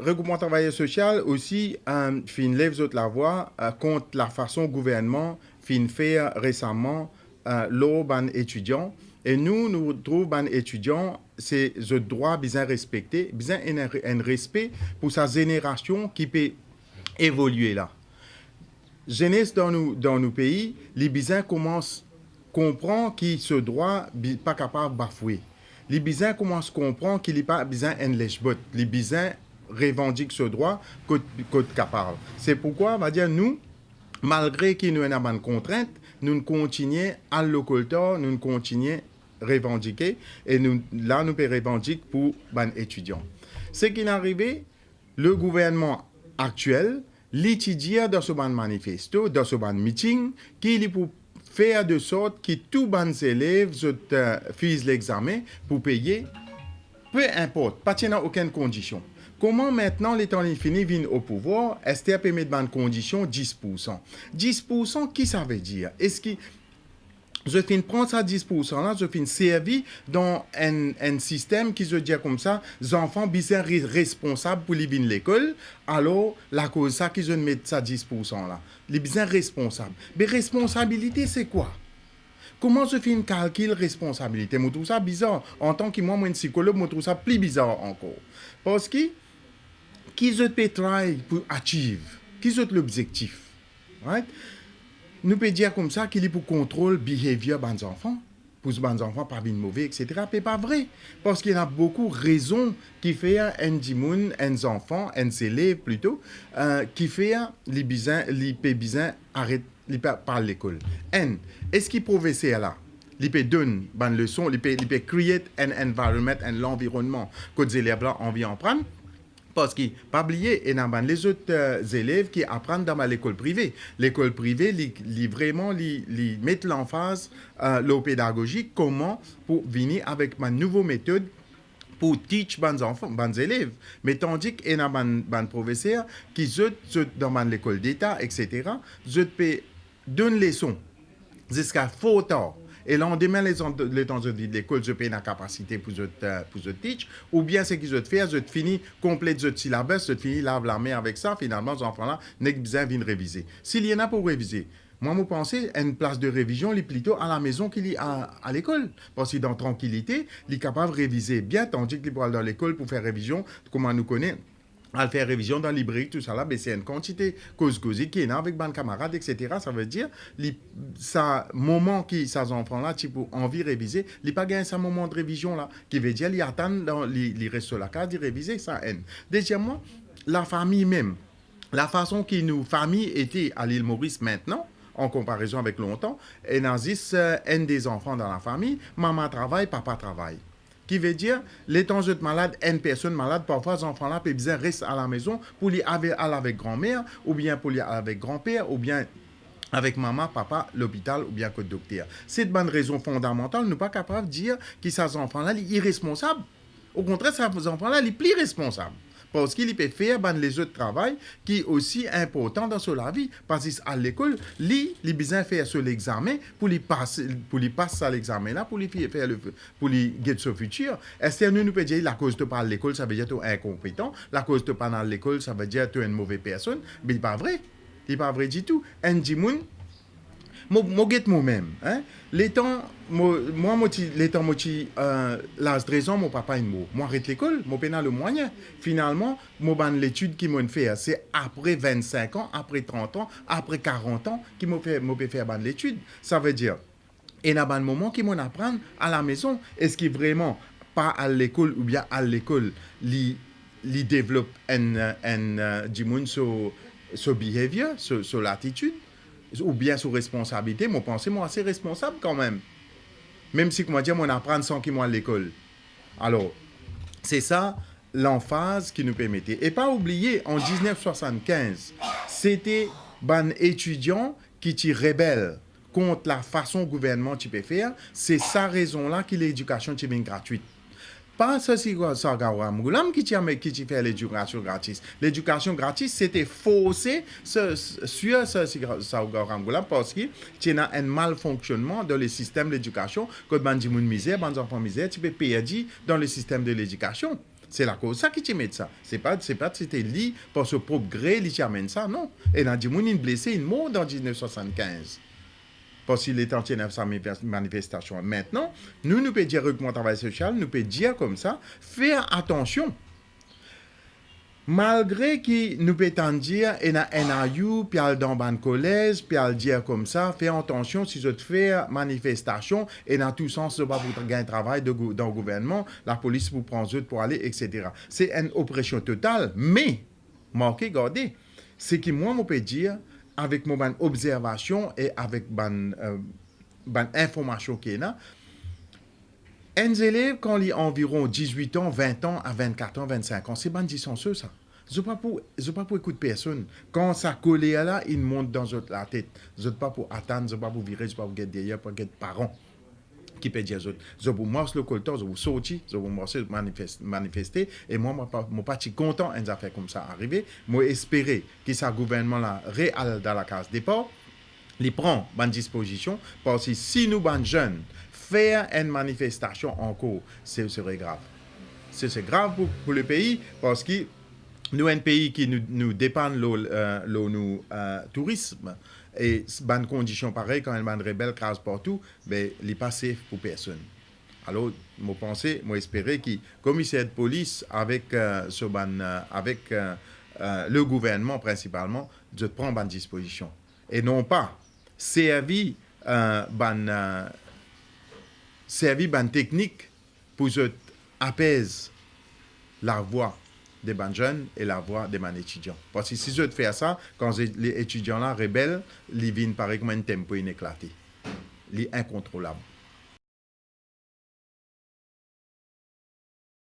regroupement travailleur social aussi fin lève la voix contre la façon gouvernement fin fait récemment l'urban étudiant et nous trouvons ban étudiants c'est le droit bien respecté bien un respect pour sa génération qui peut évoluer là jeunesse dans nos pays les bizins commencent comprendre que ce droit pas capable de bafouer les bizins commencent à comprendre qu'il n'est pas bizin en lèche-botte les bizins revendiquent ce droit côte capable c'est pourquoi on va dire nous malgré qu'il nous y a une contrainte nous continuons à l'occulter nous continuons revendiquer et nous pouvons revendiquer pour les étudiants. Ce qui est arrivé, le gouvernement actuel l'étudie dans ce manifesto, dans ce meeting, qui est pour faire de sorte que tous les élèves fassent l'examen pour payer, peu importe, pas dans aucune condition. Comment maintenant, les temps infinis viennent au pouvoir, est-ce peut mettre dans condition 10%? 10%, qui ça veut dire? Est-ce que je finis prendre ça 10% là, je finis servir dans un système qui se dit comme ça, les enfants sont responsables pour les venir à l'école, alors la cause ça qui je mets ça 10% là, les sont responsables. Mais responsabilité c'est quoi? Comment je fais une calcul responsabilité? Je trouve ça bizarre. En tant que moi, un psychologue, je trouve ça plus bizarre encore. Parce que qui je peux travailler pour achieve? Qui est l'objectif? Right? Nous pouvons dire comme ça qu'il est pour contrôler le behavior des enfants, pour que les enfants pas bien mauvais, etc. Mais pas vrai. Parce qu'il y a beaucoup de raisons qui font un enfant, un élève plutôt, qui font les besoins arrêtent par l'école. Est-ce qu'il professeur là? Il peut donner une leçon, il peut créer un environment, l'environnement que les élèves là ont envie d'en prendre. Parce que, pas oublier, il y a les autres élèves qui apprennent dans l'école privée. L'école privée, vraiment, mettent l'emphase, la pédagogie, comment pour venir avec une nouvelle méthode pour teach les enfants, les élèves. Mais tandis qu'il y a des professeurs qui sont dans l'école d'État, etc., ils peuvent donner des leçons jusqu'à fort tard. Et là, on demain les temps de vie de l'école, je paye la capacité pour je teach, ou bien ce qu'ils ont fait, je finis complète le syllabus, je finis lave la main avec ça, finalement, les enfants-là, n'ont pas besoin de réviser. S'il y en a pour réviser, moi, je pense une place de révision, il est plutôt à la maison qu'il est à l'école. Parce que dans tranquillité, il est capable de réviser bien, tandis qu'il peut aller dans l'école pour faire révision, comme on nous connaît. À faire révision dans la librairie, tout ça là, c'est une quantité cause-causée qui est là avec mes camarades, etc. Ça veut dire, ça moment qui, ces enfants-là, tu peux envie de réviser, il pas gagné ce moment de révision là, qui veut dire, ils attendent dans les restes de la case de réviser ça. Deuxièmement, la famille même, la façon que nos familles étaient à l'île Maurice maintenant, en comparaison avec longtemps, et nazis, un des enfants dans la famille, maman travaille, papa travaille. Qui veut dire, les temps de malade, une personne malade, parfois, les enfants-là peuvent bien rester à la maison pour aller avec grand-mère, ou bien pour aller avec grand-père, ou bien avec maman, papa, l'hôpital, ou bien que le docteur. C'est une bonne raison fondamentale, nous ne sommes pas capables de dire que ces enfants-là sont irresponsables. Au contraire, ces enfants-là sont plus responsables. Parce qu'il peut faire les autres travail qui est aussi important dans la vie. Parce qu'à l'école, il a besoin de faire l'examen pour lui passer l'examen là, pour lui faire pour lui guider son futur. Est-ce que nous pouvons dire la cause de pas à l'école, ça veut dire que tu es incompétent. La cause de pas à l'école, ça veut dire que tu es une mauvaise personne. Mais ce n'est pas vrai. Ce n'est pas vrai du tout. Un dimoun, moi-même, hein? Les temps, la raison, mon papa est mort. Moi, arrête l'école, moi, pas le moyen. Finalement, moi, l'étude qui m'a fait, c'est après 25 ans, après 30 ans, après 40 ans, qui m'a fait faire l'étude. Ça veut dire, il y a un moment qui m'en apprend à la maison. Est-ce qu'il vraiment pas à l'école ou bien à l'école, il développe ce behavior, sur l'attitude? Ou bien sous responsabilité, moi pense moi assez responsable quand même. Même si comment dire, on apprend sans qu'il moi à l'école. Alors, c'est ça l'emphase qui nous permettait. Et pas oublier, en 1975, c'était ban étudiants qui étaient rebelles contre la façon gouvernement peut faire. C'est sa raison-là que l'éducation est gratuite. Pas ça, c'est qui fait l'éducation gratis. L'éducation gratis, c'était faussé sur ça, parce qu'il y a un malfonctionnement dans le système d'éducation. Quand on dit misère, les enfants misère, tu peux perdre dans le système de l'éducation. C'est la cause ça qui te met ça. C'est pas c'était lui pour ce propre gré qui amène ça, non. Et dans dit moun blessé, une mort dans 1975. Parce qu'il est entier dans sa manifestation. Maintenant, nous pouvons dire recrutement travail social, nous pouvons dire comme ça, faire attention. Malgré que nous pouvons dire, il y a un NIU, puis il y a dans le collège, puis il dire comme ça, faire attention si je fais manifestation, et dans tout sens, c'est pas pour gagner travail dans le gouvernement, la police vous prend pour aller, etc. C'est une oppression totale, mais, marquez, regardez, c'est que moi, je peux dire, avec mon observation et avec mon information qu'il y a, un élève, quand il a environ 18 ans, 20 ans, à 24 ans, 25 ans, c'est bandits sont ceux, ça. Je ne pas pour écouter personne. Quand ça colle là, il monte dans la tête. Je ne pas pour attendre, je ne pas pour virer, je ne pas pour guetter derrière, pour guetter parents qui peut dire je vous marche le colton, je vous sortir, je vous marcher manifester et moi mon parti content une affaire comme ça arriver, moi espérer que ce gouvernement là réel dans la case départ, il prend bonne disposition parce que si nous ban jeunes faire une manifestation encore, ce serait grave. C'est grave pour le pays parce que nous un pays qui nous dépend de tourisme. Et bonnes conditions pareilles, quand une rebelle crase partout, ben, il n'est pas safe pour personne. Alors, je pense, je espérais que le commissaire de police, avec le gouvernement principalement, de prendre bonne disposition. Et non pas servir bonne technique pour apaiser la voix des bonnes jeunes et la voix des bonnes étudiants. Parce que si je fais ça, quand les étudiants là rebelles, ils viennent pareil comme un tempo inéclaté. Ils sont incontrôlables.